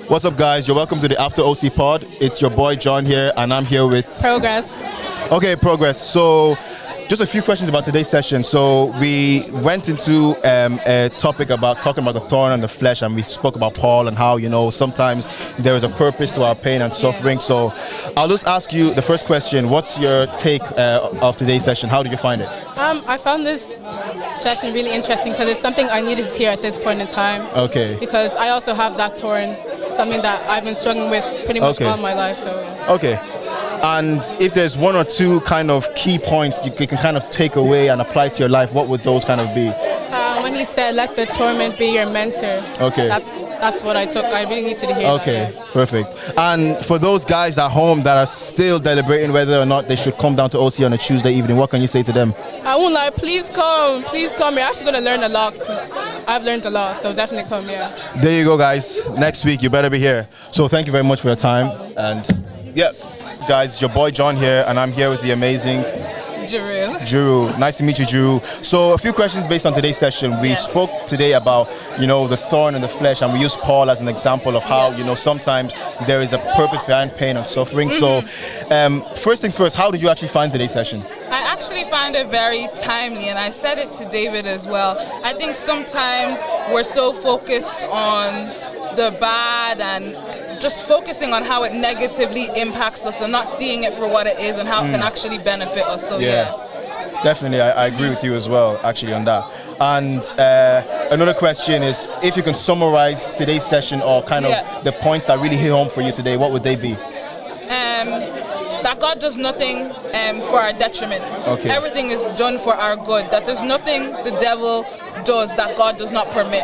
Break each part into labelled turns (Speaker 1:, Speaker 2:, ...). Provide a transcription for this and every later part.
Speaker 1: What's up, guys? You're welcome to the After OC Pod. It's your boy John here, and I'm here with
Speaker 2: Progress.
Speaker 1: Okay, Progress. So, just a few questions about today's session. So, we went into a topic about talking about the thorn and the flesh, and we spoke about Paul and how sometimes there is a purpose to our pain and suffering. So, I'll just ask you the first question. What's your take of today's session? How did you find it?
Speaker 2: I found this session really interesting because it's something I needed to hear at this point in time.
Speaker 1: Okay.
Speaker 2: Because I also have that thorn, something that I've been struggling with pretty much all my life. So.
Speaker 1: Okay. And if there's one or two kind of key points you can kind of take away and apply to your life, what would those kind of be?
Speaker 2: When he said, "Let the torment be your mentor."
Speaker 1: Okay.
Speaker 2: That's what I took. I really needed to hear that.
Speaker 1: Okay, perfect. And for those guys at home that are still deliberating whether or not they should come down to OC on a Tuesday evening, what can you say to them?
Speaker 2: I won't lie. Please come. Please come. You're actually going to learn a lot because I've learned a lot. So definitely come. Yeah.
Speaker 1: There you go, guys. Next week you better be here. So thank you very much for your time. And yeah, guys, your boy John here, and I'm here with the amazing Drew. Nice to meet you, Drew. So a few questions based on today's session. We spoke today about, the thorn and the flesh, and we used Paul as an example of how, sometimes there is a purpose behind pain and suffering.
Speaker 3: Mm-hmm.
Speaker 1: So first things first, how did you actually find today's session?
Speaker 3: I actually found it very timely, and I said it to David as well. I think sometimes we're so focused on the bad and just focusing on how it negatively impacts us and not seeing it for what it is and how it can actually benefit us. So yeah.
Speaker 1: Definitely, I agree with you as well, actually, on that. And another question is, if you can summarize today's session or kind of the points that really hit home for you today, what would they be?
Speaker 3: That God does nothing for our detriment.
Speaker 1: Okay.
Speaker 3: Everything is done for our good. That there's nothing the devil does that God does not permit.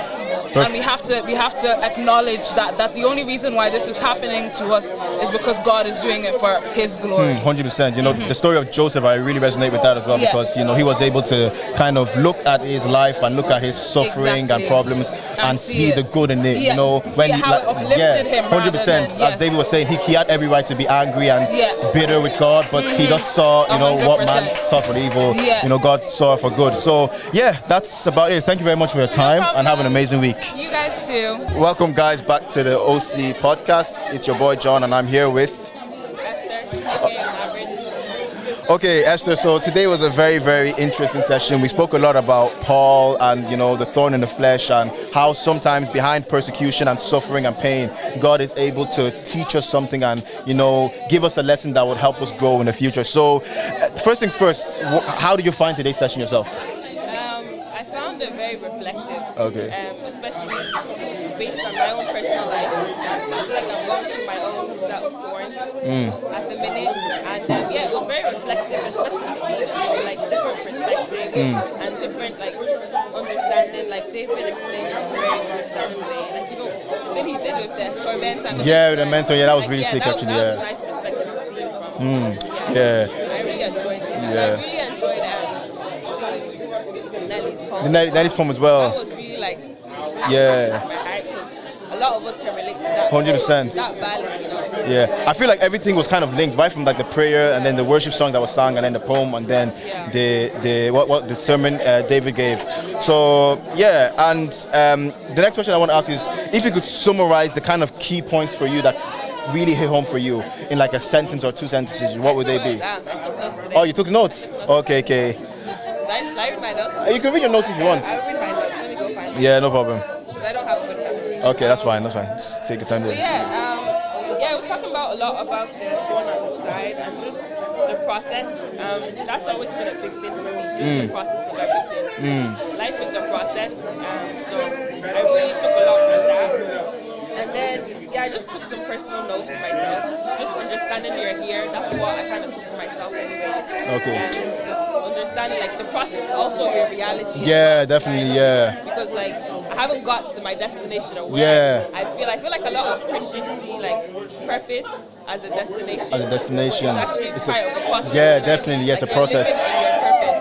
Speaker 3: And we have to acknowledge that the only reason why this is happening to us is because God is doing it for His glory.
Speaker 1: 100%. The story of Joseph, I really resonate with that as well because he was able to kind of look at his life and look at his suffering and problems and see the good in it.
Speaker 3: When how it uplifted him.
Speaker 1: 100%. As David was saying, he had every right to be angry and bitter with God, but he just saw what man saw for evil. God saw for good. So that's about it. Thank you very much for your time and have an amazing week.
Speaker 3: You guys too.
Speaker 1: Welcome, guys, back to the OC podcast. It's your boy John, and I'm here with Okay, Esther. So today was a very, very interesting session. We spoke a lot about Paul and the thorn in the flesh and how sometimes behind persecution and suffering and pain, God is able to teach us something and give us a lesson that would help us grow in the future. So, first things first, how did you find today's session yourself?
Speaker 4: I found it very reflective.
Speaker 1: Okay.
Speaker 4: Especially based on my own personal life. I feel like I'm going through my own self-thorns at the minute. And it was very reflective, especially seeing different perspectives and different understanding. Like David explained in a very understanding way. Like what he did with the torment and
Speaker 1: the mentor, that was really sick actually.
Speaker 4: That was a nice perspective to see from. I really enjoyed it. And I really enjoyed Nelly's poem.
Speaker 1: Nelly's poem as well.
Speaker 4: That was really touched my heart because a lot of us can relate to that.
Speaker 1: 100%.
Speaker 4: That value,
Speaker 1: Yeah, I feel like everything was kind of linked, right from the prayer and then the worship song that was sung and then the poem and then the sermon David gave. So and the next question I want to ask is if you could summarize the kind of key points for you that really hit home for you in a sentence or two sentences, what would they be?
Speaker 4: I took notes today.
Speaker 1: Oh, you took notes? Okay.
Speaker 4: Did I read my notes?
Speaker 1: You can read your notes if you want.
Speaker 4: I'll read my notes. Let me go find them.
Speaker 1: Yeah, no problem.
Speaker 4: I don't have a good memory.
Speaker 1: Okay, that's fine. Just take your time there.
Speaker 4: I was talking a lot about the going on the side and just the process. That's always been a big thing for me, just the process of everything. Life is a process, so I really took a lot from that. And then, I just took some personal notes for myself. Just understanding you're here, that's what I kind of took for myself anyway.
Speaker 1: Okay.
Speaker 4: And understanding, the process is also your reality.
Speaker 1: Yeah, definitely,
Speaker 4: Because, I haven't got to my destination or where I feel like a lot of Christians see purpose as a destination.
Speaker 1: It's actually
Speaker 4: it's part of the process.
Speaker 1: Yeah, definitely. It's a process.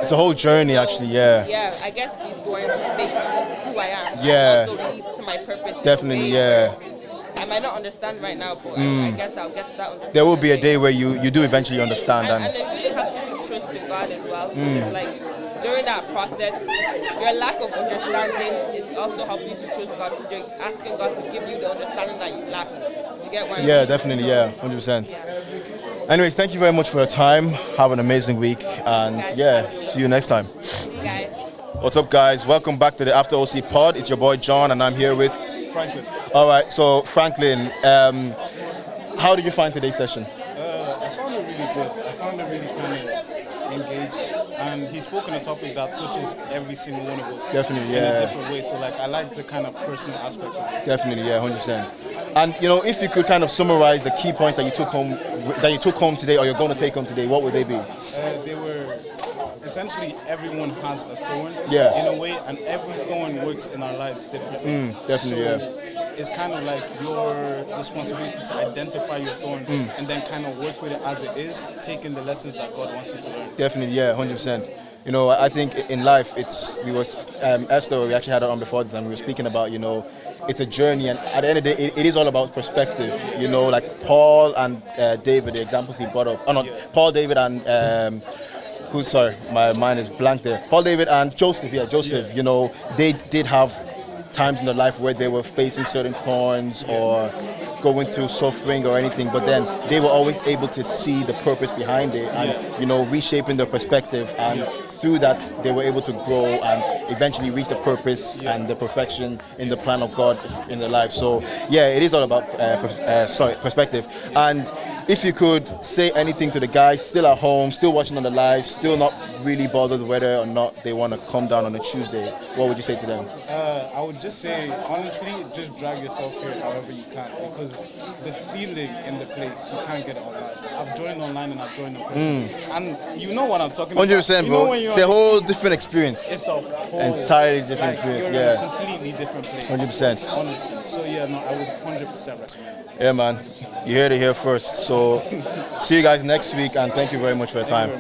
Speaker 1: It's a whole journey, actually.
Speaker 4: Yeah, I guess these doors make who I am.
Speaker 1: Yeah.
Speaker 4: Also leads to my purpose.
Speaker 1: Definitely,
Speaker 4: I might not understand right now, but I guess I'll get to that understanding.
Speaker 1: There will be a day where you do eventually understand.
Speaker 4: And then really have to trust in God as well. Because during that process, your lack of understanding is also helping you to trust God because you're asking God to give you the understanding that you lack. you get what I
Speaker 1: Yeah,
Speaker 4: mean?
Speaker 1: definitely. Yeah, 100%. Anyways, thank you very much for your time. Have an amazing week, and yeah, see you next time.
Speaker 4: Guys.
Speaker 1: What's up, guys? Welcome back to the After OC Pod. It's your boy John, and I'm here with
Speaker 5: Franklin.
Speaker 1: All right. So Franklin, how did you find today's session?
Speaker 5: I found it really good. I found it really kind of engaging. And he spoke on a topic that touches every single one of us.
Speaker 1: Definitely,
Speaker 5: In
Speaker 1: yeah.
Speaker 5: a different way. So like I like the kind of personal aspect of it.
Speaker 1: Definitely, yeah, 100%. And if you could kind of summarize the key points that you took home today, or you're going to take home today, what would they be?
Speaker 5: They were essentially everyone has a thorn
Speaker 1: Yeah.
Speaker 5: in a way, and every thorn works in our lives differently.
Speaker 1: Definitely,
Speaker 5: so it's kind of like your responsibility to identify your thorn and then kind of work with it as it is, taking the lessons that God wants you to learn.
Speaker 1: Definitely, yeah, 100%. I think in life, Esther, we actually had her on before this, and we were speaking about, it's a journey, and at the end of the day, it is all about perspective. Like Paul and David, the examples he brought up. Oh no, Paul, David, and my mind is blank there. Paul, David, and Joseph. Yeah, Joseph. They did have times in their life where they were facing certain thorns or going through suffering or anything, but then they were always able to see the purpose behind it and reshaping their perspective, and through that they were able to grow and eventually reach the purpose and the perfection in the plan of God in their life. So yeah, it is all about perspective. And if you could say anything to the guys still at home, still watching on the live, still not really bothered whether or not they want to come down on a Tuesday, what would you say to them?
Speaker 5: I would just say, honestly, just drag yourself here however you can, because the feeling in the place, you can't get it online. I've joined online and I've joined in person. And you know what I'm talking about.
Speaker 1: 100%, bro. It's a whole different experience.
Speaker 5: It's a whole
Speaker 1: entirely different experience,
Speaker 5: you're
Speaker 1: yeah.
Speaker 5: in a completely different place.
Speaker 1: 100%.
Speaker 5: Honestly. So yeah, no, I would 100% recommend it.
Speaker 1: Yeah, man. You heard it here first. So see you guys next week, and thank you very much for your time.